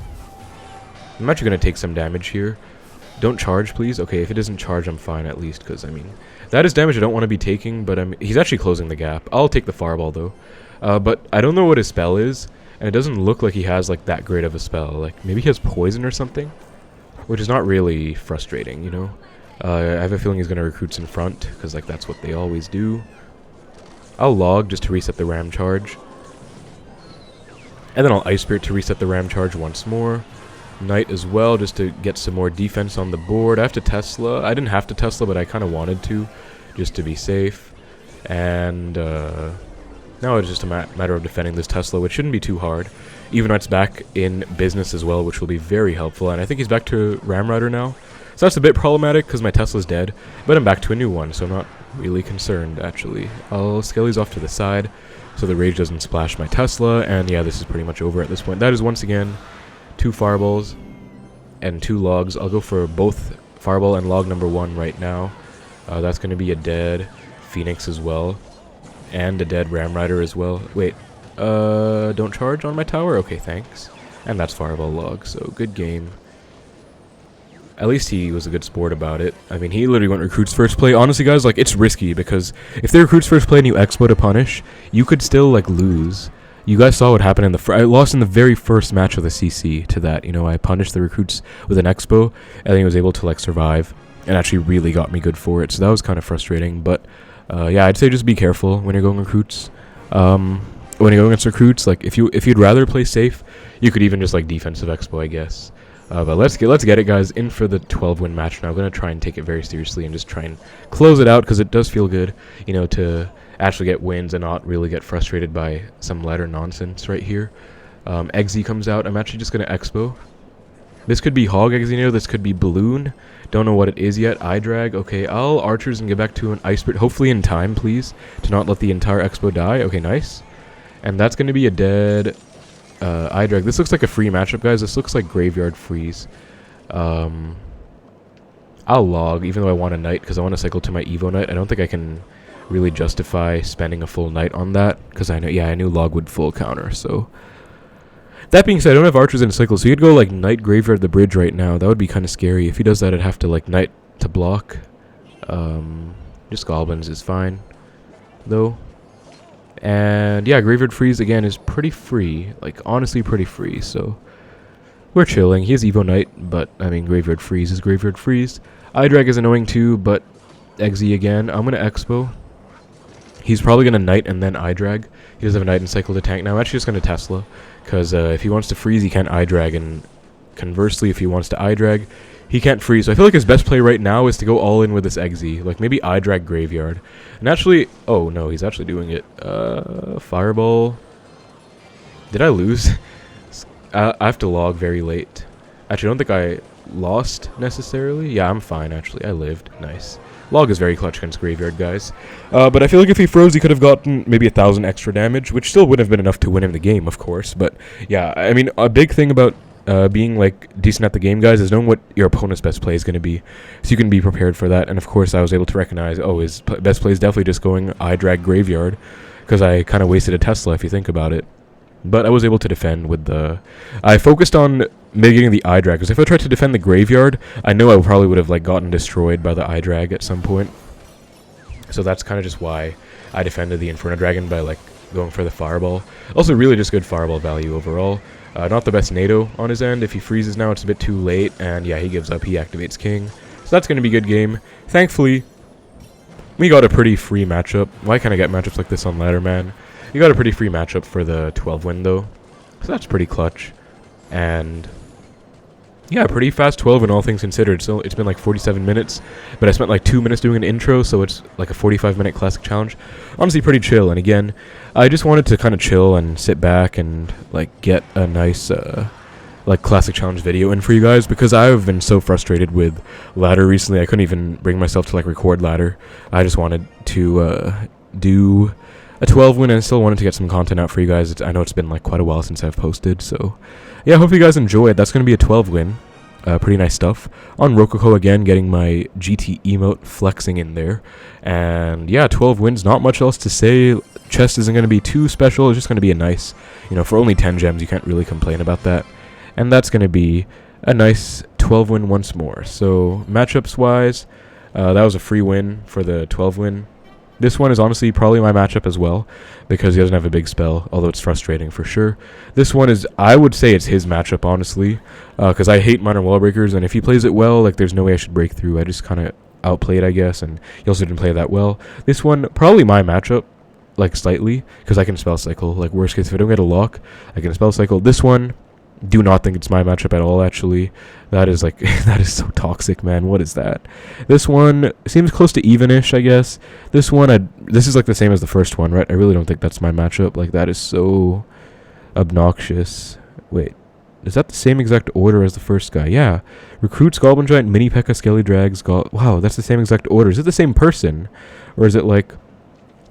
actually going to take some damage here. Don't charge, please. Okay, if it doesn't charge, I'm fine at least, because, I mean, that is damage I don't want to be taking, but he's actually closing the gap. I'll take the Fireball, though. But I don't know what his spell is, and it doesn't look like he has, like, that great of a spell. Like, maybe he has Poison or something, which is not really frustrating, you know? I have a feeling he's going to Recruits in front, because, like, that's what they always do. I'll log just to reset the Ram charge. And then I'll Ice Spirit to reset the Ram charge once more. Knight as well, just to get some more defense on the board. I have to Tesla. I didn't have to Tesla, but I kind of wanted to, just to be safe. And now it's just a matter of defending this Tesla, which shouldn't be too hard. Evo Knight's back in business as well, which will be very helpful. And I think he's back to Ram Rider now. So that's a bit problematic because my Tesla's dead, but I'm back to a new one, so I'm not really concerned, actually. I'll scale these off to the side so the Rage doesn't splash my Tesla, and yeah, this is pretty much over at this point. That is, once again, 2 Fireballs and 2 Logs. I'll go for both Fireball and Log number 1 right now. That's going to be a dead Phoenix as well, and a dead Ram Rider as well. Wait, Don't charge on my tower? Okay, thanks. And that's Fireball Log, so good game. At least he was a good sport about it. I mean, he literally went Recruits first play. Honestly, guys, like, it's risky, because if they Recruits first play and you Expo to punish, you could still, like, lose. You guys saw what happened in the I lost in the very first match of the CC to that. You know, I punished the Recruits with an Expo, and then he was able to, like, survive, and actually really got me good for it. So that was kind of frustrating, but, yeah, I'd say just be careful when you're going Recruits. When you're going against Recruits, like, if you'd rather play safe, you could even just, like, defensive Expo, I guess. But let's get it, guys, in for the 12-win match now. I'm going to try and take it very seriously and just try and close it out, because it does feel good, you know, to actually get wins and not really get frustrated by some ladder nonsense right here. Eggsy comes out. I'm actually just going to Expo. This could be Hog Exino. This could be Balloon. Don't know what it is yet. Eye Drag. Okay, I'll Archers and get back to an Ice Spirit, hopefully in time, please, to not let the entire Expo die. Okay, nice. And that's going to be a dead... Eye Drag. This looks like a free matchup, guys. This looks like Graveyard Freeze. I'll log, even though I want a Knight, because I want to cycle to my Evo Knight. I don't think I can really justify spending a full Knight on that, because I knew log would full counter, so... That being said, I don't have Archers in cycle, so he could go, like, Knight Graveyard the Bridge right now. That would be kind of scary. If he does that, I'd have to, like, Knight to block. Just Goblins is fine, though. And yeah, Graveyard Freeze again is pretty free, like honestly pretty free, so we're chilling. He has Evo Knight, but I mean Graveyard Freeze is Graveyard Freeze. Eye Drag is annoying too, but Eggsy again. I'm gonna Expo. He's probably gonna Knight and then Eye Drag. He doesn't have a Knight and cycle to tank. Now I'm actually just gonna Tesla, because if he wants to freeze, he can't Eye Drag, and conversely, if he wants to Eye Drag, he can't freeze. So I feel like his best play right now is to go all in with this Eggsy. Like, maybe Eye Drag Graveyard. And actually... Oh, no, he's actually doing it. Fireball. Did I lose? I have to log very late. Actually, I don't think I lost, necessarily. Yeah, I'm fine, actually. I lived. Nice. Log is very clutch against Graveyard, guys. But I feel like if he froze, he could have gotten maybe 1,000 extra damage, which still wouldn't have been enough to win him the game, of course. But, yeah, I mean, a big thing about... being like decent at the game, guys, is knowing what your opponent's best play is going to be, so you can be prepared for that. And of course I was able to recognize, oh, his best play is definitely just going Eye Drag Graveyard, because I kind of wasted a Tesla if you think about it. But I was able to defend with the... I focused on mitigating the Eye Drag, because if I tried to defend the Graveyard, I know I probably would have like gotten destroyed by the Eye Drag at some point. So that's kind of just why I defended the Inferno Dragon by like going for the Fireball. Also really just good Fireball value overall. Not the best NATO on his end. If he freezes now, it's a bit too late. And yeah, he gives up. He activates King. So that's going to be a good game. Thankfully, we got a pretty free matchup. Why can't I get matchups like this on ladder, man? You got a pretty free matchup for the 12 win, though. So that's pretty clutch. And yeah, pretty fast 12 in all things considered. So it's been like 47 minutes. But I spent like 2 minutes doing an intro. So it's like a 45-minute classic challenge. Honestly, pretty chill. And again... I just wanted to kind of chill and sit back and like get a nice like classic challenge video in for you guys, because I've been so frustrated with ladder recently. I couldn't even bring myself to like record ladder. I just wanted to do a 12 win, and I still wanted to get some content out for you guys. I know it's been like quite a while since I've posted, so yeah, hope you guys enjoy it. That's going to be a 12 win. Pretty nice stuff. On Rococo again, getting my GT emote flexing in there. And yeah, 12 wins, not much else to say. Chest isn't going to be too special. It's just going to be a nice, you know, for only 10 gems, you can't really complain about that. And that's going to be a nice 12 win once more. So matchups wise, that was a free win for the 12 win. This one is honestly probably my matchup as well, because he doesn't have a big spell, although it's frustrating for sure. This one is, I would say it's his matchup, honestly, because I hate minor wall breakers, and if he plays it well, like, there's no way I should break through. I just kind of outplayed, I guess, and he also didn't play that well. This one, probably my matchup, like, slightly, because I can spell cycle. Like, worst case, if I don't get a lock, I can spell cycle. This one, do not think it's my matchup at all, actually. That is, like, that is so toxic, man. What is that? This one seems close to even-ish, I guess. This one, this is, like, the same as the first one, right? I really don't think that's my matchup. Like, that is so obnoxious. Wait, is that the same exact order as the first guy? Yeah. Recruits, Goblin Giant, Mini Pekka, Skelly Drags, wow, that's the same exact order. Is it the same person? Or is it, like,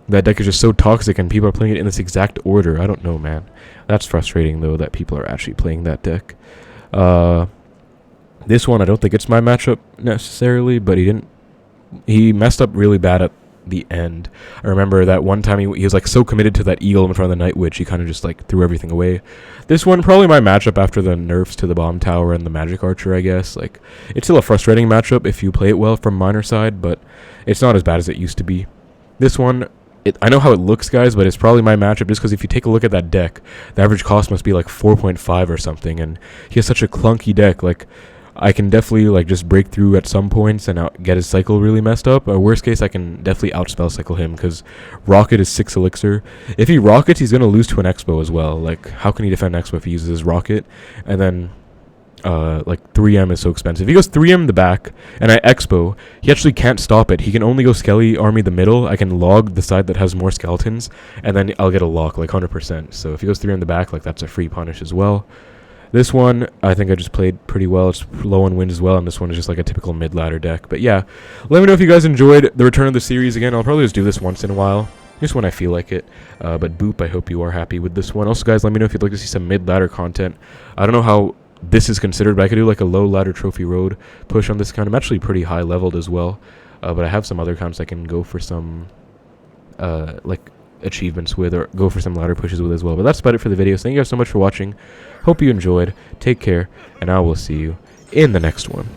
that deck is just so toxic and people are playing it in this exact order? I don't know, man. That's frustrating, though, that people are actually playing that deck. This one, I don't think it's my matchup necessarily, but he messed up really bad at the end. I remember that one time he was like so committed to that eagle in front of the Night Witch, he kind of just like threw everything away. This one, probably my matchup after the nerfs to the Bomb Tower and the Magic Archer, I guess. Like, it's still a frustrating matchup if you play it well from minor side, but it's not as bad as it used to be. This one, I know how it looks, guys, but it's probably my matchup just because if you take a look at that deck, the average cost must be like 4.5 or something, and he has such a clunky deck. Like, I can definitely like just break through at some points and get his cycle really messed up. Or worst case, I can definitely outspell cycle him because Rocket is 6 elixir. If he rockets, he's gonna lose to an Expo as well. Like, how can he defend Expo if he uses his rocket? And then like 3M is so expensive. If he goes 3M in the back and I Expo, he actually can't stop it. He can only go Skelly Army the middle. I can log the side that has more skeletons, and then I'll get a lock like 100%. So if he goes 3M in the back, like that's a free punish as well. This one, I think I just played pretty well. It's low on wins as well, and this one is just like a typical mid-ladder deck. But yeah, let me know if you guys enjoyed the return of the series again. I'll probably just do this once in a while, just when I feel like it. But Boop, I hope you are happy with this one. Also, guys, let me know if you'd like to see some mid-ladder content. I don't know how this is considered, but I could do like a low-ladder Trophy Road push on this account. I'm actually pretty high-leveled as well, but I have some other accounts I can go for some, like, achievements with, or go for some ladder pushes with as well. But that's about it for the video. So thank you guys so much for watching. Hope you enjoyed. Take care, and I will see you in the next one.